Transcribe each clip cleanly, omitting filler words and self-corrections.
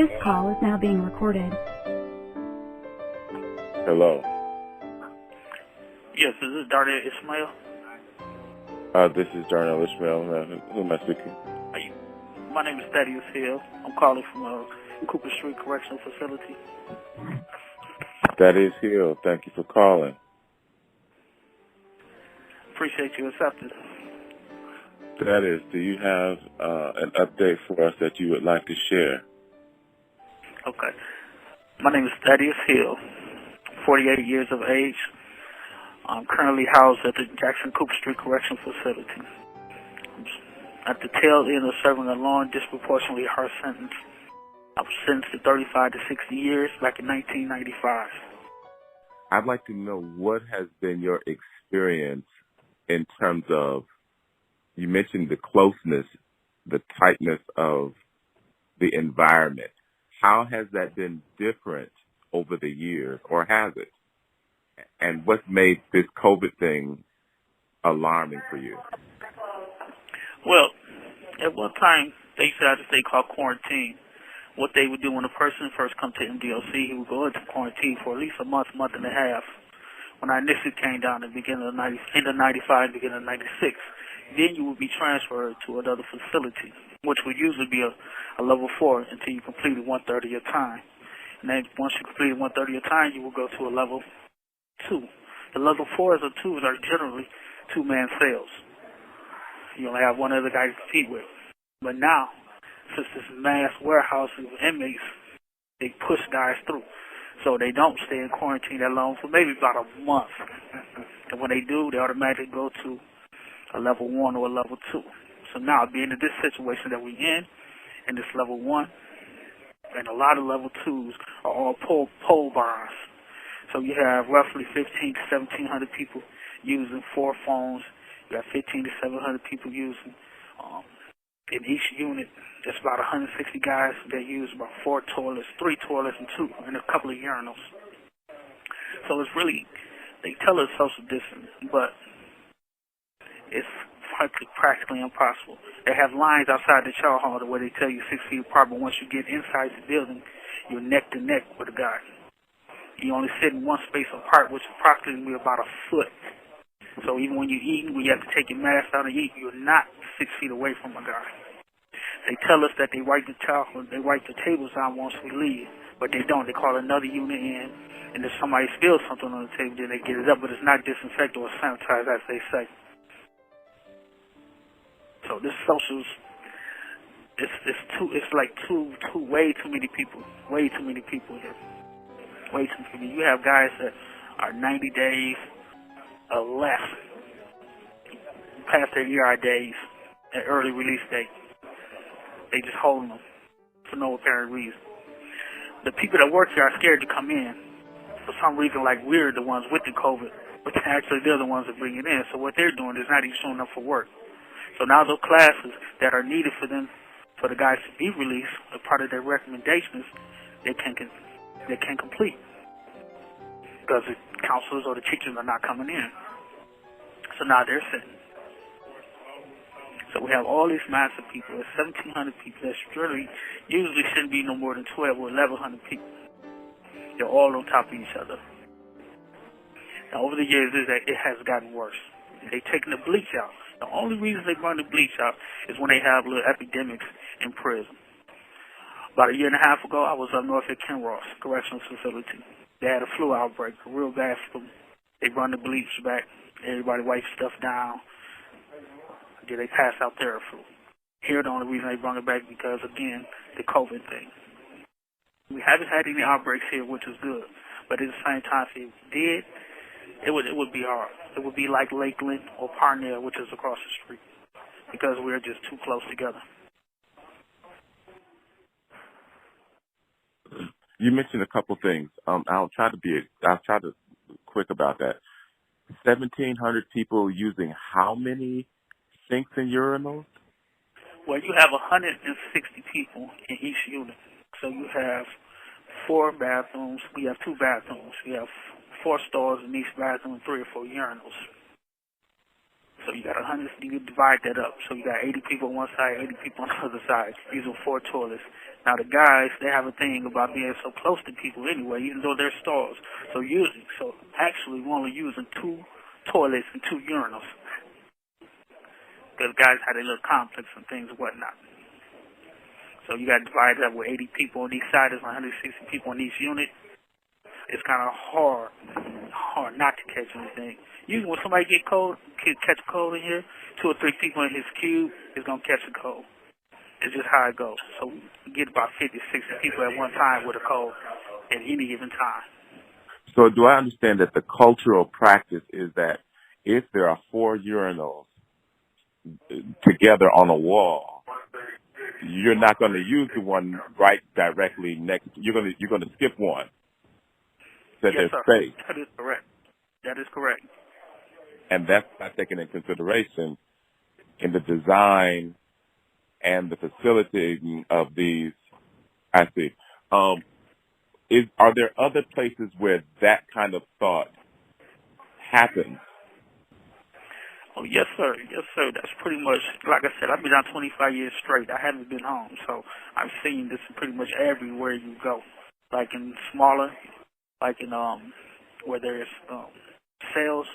This call is now being recorded. Hello. Yes, this is Darnell Ismail. This is Darnell Ishmael. Who am I speaking? My name is Thaddeus Hill. I'm calling from Cooper Street Correctional Facility. Thaddeus Hill. Thank you for calling. Appreciate you accepting. Thaddeus, do you have an update for us that you would like to share? Okay. My name is Thaddeus Hill, 48 years of age. I'm currently housed at the Jackson Cooper Street Correctional Facility. I'm at the tail end of serving a long, disproportionately harsh sentence. I was sentenced to 35 to 60 years back in 1995. I'd like to know what has been your experience in terms of, you mentioned the closeness, the tightness of the environment. How has that been different over the years, or has it? And what's made this COVID thing alarming for you? Well, at one time, they used to have this thing called quarantine. What they would do when a person first come to MDOC, he would go into quarantine for at least a month, month and a half. When I initially came down at the beginning of 95, beginning of 96, then you would be transferred to another facility, which would usually be a level 4 until you completed 1/3 of your time. And then once you completed 1/3 of your time, you will go to a level 2. The level 4s or 2s are generally two-man cells. You only have one other guy to compete with. But now, since this mass warehousing of inmates, they push guys through. So they don't stay in quarantine that long for maybe about a month. And when they do, they automatically go to a level 1 or a level 2. So now, being in this situation that we're in this level 1, and a lot of level 2s are all pole barns. So you have roughly 15 to 1,700 people using 4 phones. You have 15 to 700 people using, in each unit, there's about 160 guys that use about 4 toilets, 3 toilets and a couple of urinals. So it's really, they tell us social distance, but it's practically impossible. They have lines outside the chow hall where they tell you 6 feet apart, but once you get inside the building, you're neck to neck with a guy. You only sit in one space apart, which is approximately about a foot. So even when you're eating, when you have to take your mask out and eat, you're not 6 feet away from a guy. They tell us that they wipe the tables down once we leave, but they don't. They call another unit in, and if somebody spills something on the table, then they get it up, but it's not disinfected or sanitized, as they say. So this socials, it's like way too many people here. Way too many people. You have guys that are 90 days or less past their ER days, at early release date. They just holding them for no apparent reason. The people that work here are scared to come in. For some reason, like we're the ones with the COVID, but actually they're the ones that bring it in. So what they're doing is not even showing up for work. So now those classes that are needed for the guys to be released, a part of their recommendations, they can't complete because the counselors or the teachers are not coming in. So now they're sitting. So we have all these massive people. There's 1,700 people. That's usually shouldn't be no more than 12 or 1,100 people. They're all on top of each other. Now over the years, it has gotten worse. They've taken the bleach out. The only reason they run the bleach out is when they have little epidemics in prison. About a year and a half ago, I was up north at Kenross Correctional Facility. They had a flu outbreak, a real bad flu. They run the bleach back. Everybody wipes stuff down. Then they pass out Theraflu. Here, the only reason they brought it back because, again, the COVID thing. We haven't had any outbreaks here, which is good. But at the same time, if we did, it would be hard. It would be like Lakeland or Parnell, which is across the street, because we're just too close together. You mentioned a couple things. I'll try to be quick about that. 1,700 people using how many sinks and urinals? Well, you have 160 people in each unit. So you have 4 bathrooms. We have 2 bathrooms. We have 4 stalls in each bathroom, 3 or 4 urinals. So you got 100. You divide that up. So you got 80 people on one side, 80 people on the other side, using 4 toilets. Now the guys, they have a thing about being so close to people anyway, even though they're stalls. So actually we're only using 2 toilets and 2 urinals. Because guys had their little conflicts and things and whatnot. So you got to divide it up with 80 people on each side. There's 160 people in each unit. It's kind of hard not to catch anything. Usually when somebody catch a cold in here, 2 or 3 people in his cube is going to catch a cold. It's just how it goes. So you get about 50, 60 people at one time with a cold at any given time. So do I understand that the cultural practice is that if there are 4 urinals together on a wall, you're not going to use the one right directly next. You're going to skip one. That Yes, there's sir. space. That is correct. That is correct. And that's not taken into consideration in the design and the facilitating of these. I see. Are there other places where that kind of thought happens? Oh, yes, sir. Yes, sir. That's pretty much, like I said, I've been out 25 years straight. I haven't been home, so I've seen this pretty much everywhere you go. Like in smaller, like in where there's cells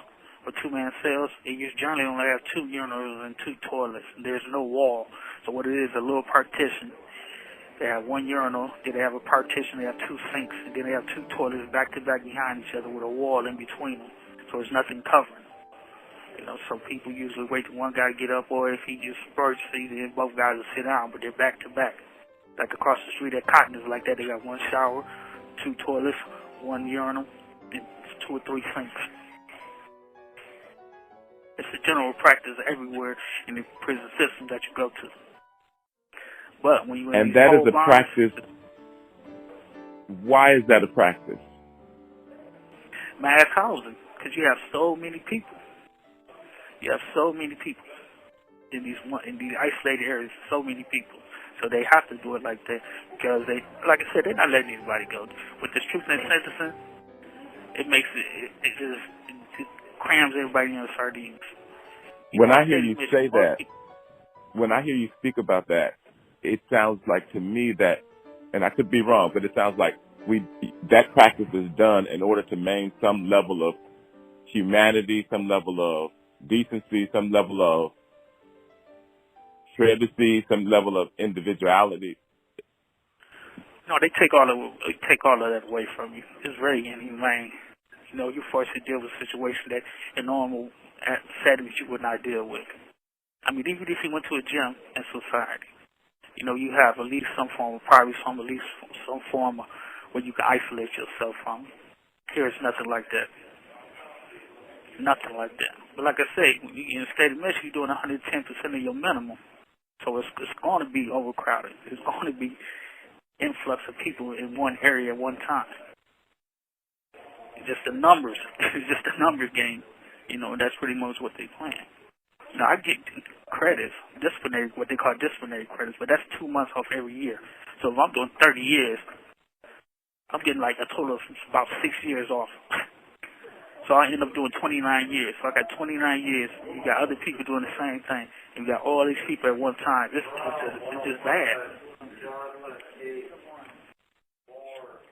or 2-man cells, they generally only have 2 urinals and 2 toilets. There's no wall. So what it is, a little partition. They have 1 urinal, then they have a partition, they have 2 sinks, and then they have 2 toilets back to back behind each other with a wall in between them. So there's nothing covering. So people usually wait till one guy to get up, or if he just bursts, then both guys will sit down, but they're back to back. Like across the street at Cotton is like that. They got 1 shower, 2 toilets, 1 urinal, and 2 or 3 sinks. It's a general practice everywhere in the prison system that you go to. But when you and that is a practice. Why is that a practice? Mass housing, because you have so many people. You have so many people in these isolated areas. So many people, so they have to do it like that because they, like I said, they're not letting anybody go. With this truth and sentencing, it makes it crams everybody in the sardines. When I hear you say that, when I hear you speak about that, it sounds like to me that, and I could be wrong, but it sounds like that practice is done in order to maintain some level of humanity, some level of decency, some level of privacy, some level of individuality. No, they take all of that away from you. It's very inhumane. You're forced to deal with a situation that in normal settings you would not deal with. I mean, even if you went to a gym in society, you have at least some form of privacy, at least some form of where you can isolate yourself from. Here it's nothing like that. Nothing like that. But like I say, in the state of Michigan, you're doing 110% of your minimum. So it's going to be overcrowded. It's going to be influx of people in one area at one time. It's just the numbers. It's just a numbers game. That's pretty much what they plan. I get credits, what they call disciplinary credits, but that's 2 months off every year. So if I'm doing 30 years, I'm getting like a total of about 6 years off. So I end up doing 29 years. So I got 29 years. You got other people doing the same thing. You got all these people at one time. It's just bad.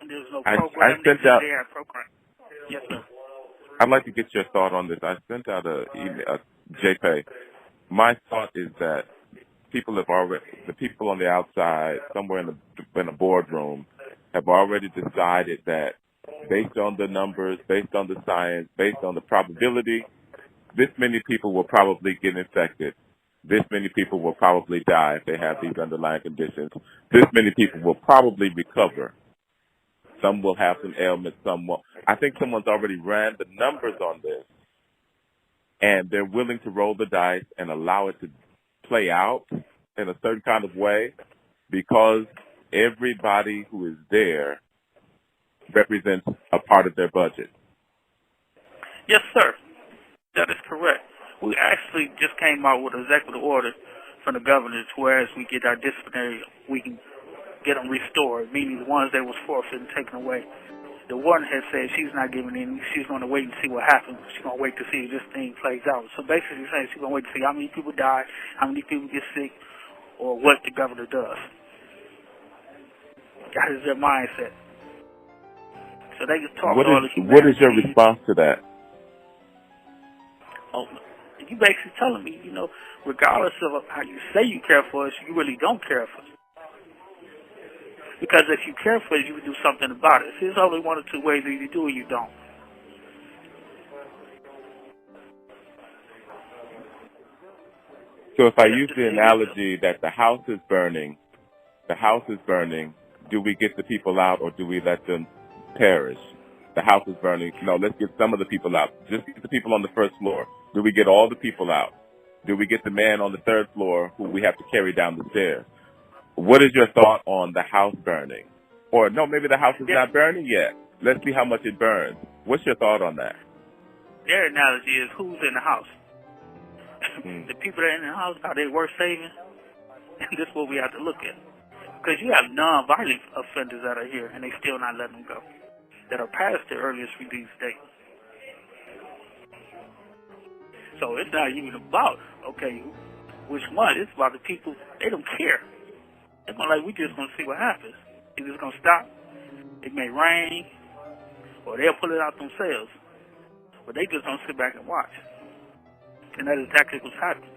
And there's no program. They have program. Yes, sir. I'd like to get your thought on this. I sent out a JPEG. My thought is that the people on the outside, somewhere in the boardroom, have already decided that based on the numbers, based on the science, based on the probability, this many people will probably get infected. This many people will probably die if they have these underlying conditions. This many people will probably recover. Some will have some ailments, some won't. I think someone's already ran the numbers on this, and they're willing to roll the dice and allow it to play out in a certain kind of way because everybody who is there represents a part of their budget. Yes, sir. That is correct. We actually just came out with an executive order from the governor to whereas we get our disciplinary, we can get them restored, meaning the ones that was forfeited and taken away. The warden has said she's not giving in. She's going to wait and see what happens. She's going to wait to see if this thing plays out. So basically saying she's going to wait to see how many people die, how many people get sick, or what the governor does. That is their mindset. So they can talk What all this. what is your response to that? Oh, you basically telling me, you know, regardless of how you say you care for us, you really don't care for us. Because if you care for us, you would do something about it. There's only one or two ways that you do or you don't. So if I use the analogy that the house is burning, do we get the people out or do we let them perish? The house is burning. No, let's get some of the people out. Just get the people on the first floor. Do we get all the people out? Do we get the man on the third floor who we have to carry down the stairs? What is your thought on the house burning? Or no, maybe the house is not burning yet. Let's see how much it burns. What's your thought on that? Their analogy is who's in the house. The people that are in the house, are they worth saving? And this is what we have to look at. Because you have non-violent offenders that are here, and they still not letting them go, that are past their earliest release date. So it's not even about, okay, which one. It's about the people, they don't care. They're going we just going to see what happens. It's just going to stop. It may rain, or they'll pull it out themselves. But they just don't sit back and watch. And that is exactly what's happening.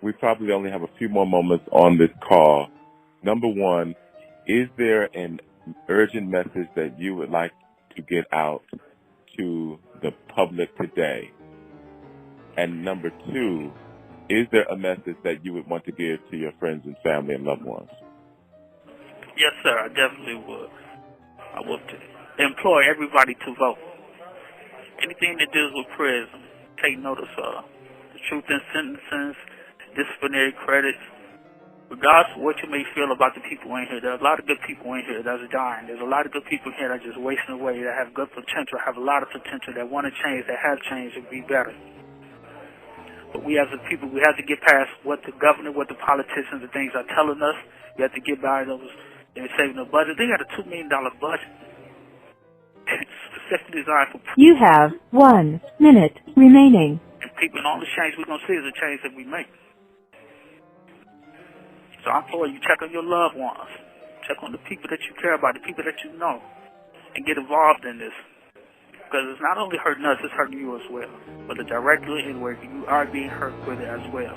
We probably only have a few more moments on this call. Number one, is there an urgent message that you would like to get out to the public today? And number two, is there a message that you would want to give to your friends and family and loved ones? Yes, sir, I definitely would. I would employ everybody to vote. Anything that deals with prison, take notice of. The truth in sentences, disciplinary credits. Regardless of what you may feel about the people in here, there are a lot of good people in here that's dying. There's a lot of good people here that are just wasting away, that have good potential, have a lot of potential, that want to change, that have changed and be better. But we as a people, we have to get past what the governor, what the politicians and things are telling us. We have to get by those. They're saving the budget. They got a $2 million budget. Specifically designed for You have 1 minute remaining. And people, and all the change we're going to see is a change that we make. So I'm for you, check on your loved ones. Check on the people that you care about, the people that you know, and get involved in this. Because it's not only hurting us, it's hurting you as well. Whether directly or indirectly, you are being hurt with it as well.